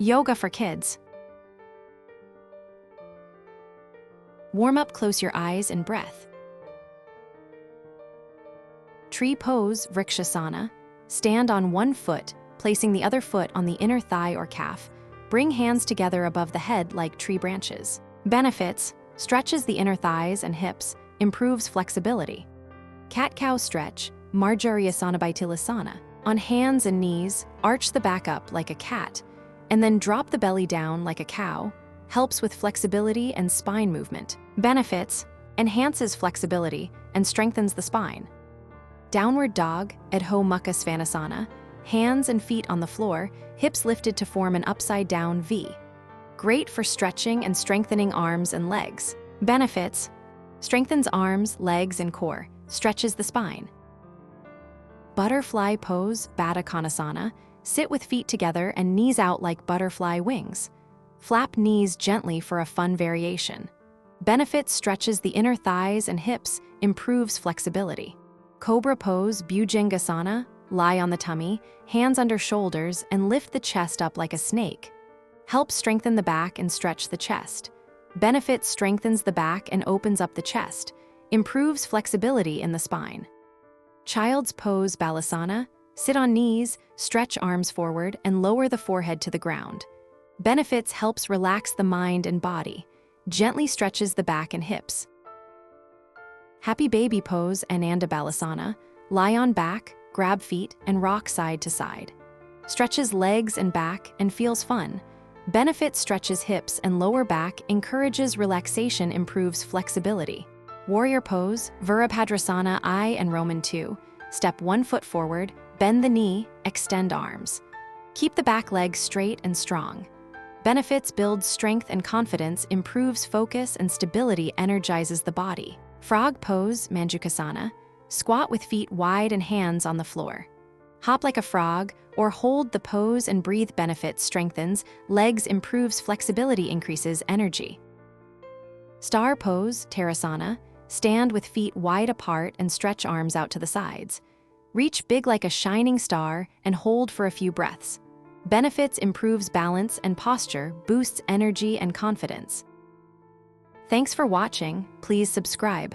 Yoga for kids. Warm up, close your eyes and breath. Tree pose, Vrikshasana. Stand on one foot, placing the other foot on the inner thigh or calf. Bring hands together above the head like tree branches. Benefits: stretches the inner thighs and hips, improves flexibility. Cat-cow stretch, Marjaryasana-Bitilasana. On hands and knees, arch the back up like a cat, and then drop the belly down like a cow. Helps with flexibility and spine movement. Benefits: enhances flexibility and strengthens the spine. Downward dog, Adho Mukha Svanasana. Hands and feet on the floor, hips lifted to form an upside-down V. Great for stretching and strengthening arms and legs. Benefits: strengthens arms, legs, and core, stretches the spine. Butterfly pose, Baddha Konasana. Sit with feet together and knees out like butterfly wings. Flap knees gently for a fun variation. Benefits: stretches the inner thighs and hips, improves flexibility. Cobra pose, Bhujangasana. Lie on the tummy, hands under shoulders, and lift the chest up like a snake. Helps strengthen the back and stretch the chest. Benefits: strengthens the back and opens up the chest. Improves flexibility in the spine. Child's pose, Balasana. Sit on knees, stretch arms forward, and lower the forehead to the ground. Benefits: helps relax the mind and body. Gently stretches the back and hips. Happy baby pose, Ananda Balasana. Lie on back, grab feet, and rock side to side. Stretches legs and back and feels fun. Benefits: stretches hips and lower back, encourages relaxation, improves flexibility. Warrior pose, Virabhadrasana I and Roman 2. Step one foot forward, bend the knee, extend arms. Keep the back leg straight and strong. Benefits: builds strength and confidence, improves focus and stability, energizes the body. Frog pose, Mandukasana. Squat with feet wide and hands on the floor. Hop like a frog or hold the pose and breathe. Benefits: strengthens legs, improves flexibility, increases energy. Star pose, Utkatasana. Stand with feet wide apart and stretch arms out to the sides. Reach big like a shining star and hold for a few breaths. Benefits: improves balance and posture, boosts energy and confidence. Thanks for watching. Please subscribe.